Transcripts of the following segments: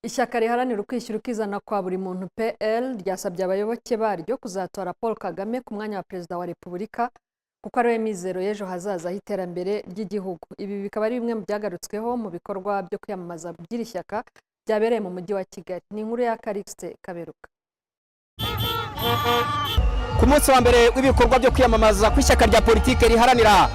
Ishyaka riharanira ukwishyira ukizana kwa buri muntu PL ryasabye abayoboke baryo kuzatora Paul Kagame ku mwanya wa Perezida wa Repubulika kuko ari we mizero y'ejo hazaza h'iterambere ry'igihugu. Ibi bikaba ari bimwe mu byagarutsweho mu bikorwa byo kwiyamamaza by'iri shyaka byabereye mu mujyi wa Kigali. Ni inkuru ya Karixte Kaberuka. Ku munsi wa mbere w'ibikorwa byo kwiyamamaza ku ishyaka rya politike riharanira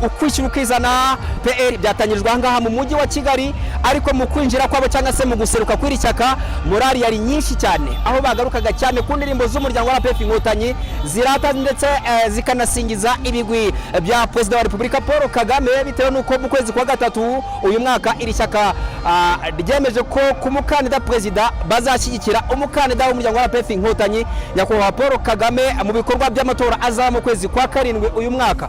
ukwishyira ukizana PL byatangijwe ahangaha mu mujyi wa Kigali, ariko mu kwinjira kwabo cyangwa se mu guseruka kw'iri shyaka morali yari nyinshi cyane, aho bagarukaga cyane ku ndirimbo z'umuryango wa RPF Inkotanyi zirata ndetse zikanasingiza ibigwi bya Perezida wa Repubulika Paul Kagame, bitewe n'uko mu kwezi kwa gatatu uyu mwaka iri shyaka ryemeje ko ku mukandida perezida bazashyigikira umukandida w'umuryango wa RPF Inkotanyi nyakubahwa Paul Kagame mu bikorwa by'amatora azaba mu kwezi kwa karindwi uyu mwaka.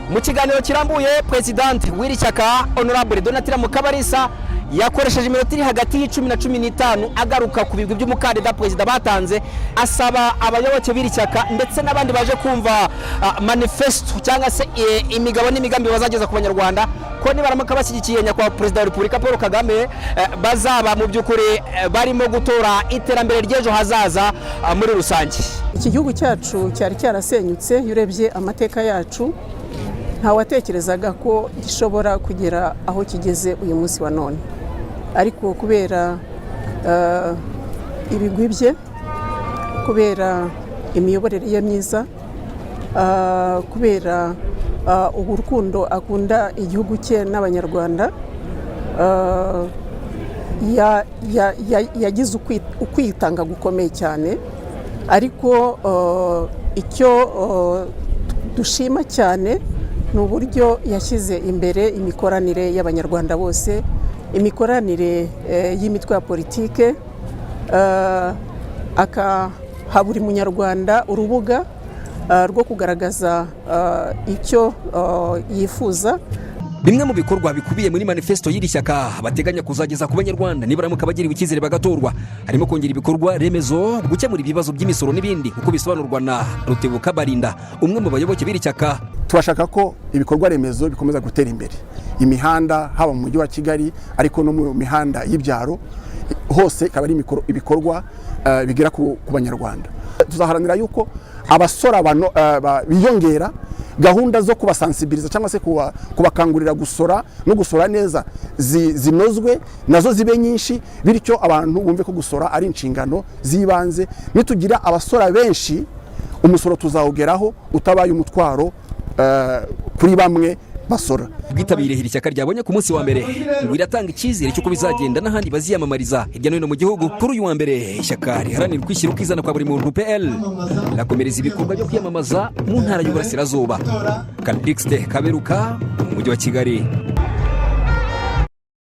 Mu kiganiro kirambuye President w'iri shyaka Honorable Donatilla Mukabalisa yakoresheje iminota iri hagati y'icumi na 15 agaruka ku bigwi by'umukandida perezida batanze, asaba abayoboke b'iri shyaka ndetse n'abandi baje kumva manifesto cyangwa se imigabo n'imigambi bazageza ku banyarwanda ko nibaramuka bashyigikiye nyakubahwa Perezida wa Repubulika Paul Kagame bazaba mu by'ukuri barimo gutora iterambere ry'ejo hazaza muri rusange. Iki gihugu cyacu cyari cyarasenyutse, urebye amateka yacu ntawatekerezaga ko gishobora kugera aho kigeze uyu munsi wa none, ariko kubera ibigwi bye, kubera imiyoborere ye myiza, kubera urukundo akunda igihugu cye n'abanyarwanda, yagize ukwitanga gukomeye cyane. Ariko icyo dushima cyane ni uburyo yashyize imbere imikoranire y'abanyarwanda bose, imikoranire y'imitwe ya politike, akaha buri munyarwanda urubuga rwo kugaragaza icyo yifuza. Bimwe mu bikorwa bikubiye muri manifesto y'iri shyaka bateganya kuzageza ku banyarwanda nibaramuka bagiriwe icyizere bagatorwa, harimo kongera ibikorwa remezo, gukemura ibibazo by'imisoro n'ibindi, kuko bisobanurwa na Rutebuka Barinda, umwe mu bayoboke b'iri shyaka. Turashaka ko ibikorwa remezo bikomeza gutera imbere, imihanda haba mu mujyi wa Kigali ariko no mu mihanda y'ibyaro hose ikaba ari ibikorwa bigera ku banyarwanda. Tuzaharanira yuko abasora biyongera, gahunda zo kubasensibiliza cyangwa se kubakangurira gusora no gusora neza zinozwe nazo zibe nyinshi, bityo abantu bumve ko gusora ari inshingano zibanze. Nitugira abasora benshi umusoro tuzawugeraho utabaye umutwaro kuri bamwe basora. Bwitabiriye iri shyaka ryabonye ku munsi wa mbere ngo iratanga icyizere cy'uko bizagenda n'ahandi baziyamamariza hirya no hino mu gihugu. Kuri uyu wa mbere ishyaka riharanira ukwishyira ukizana kwa buri muntu PL rakomereza ibikorwa byo kwiyamamaza mu ntara y'Uburasirazuba. Karixte Kaberuka, mu mujyi wa Kigali.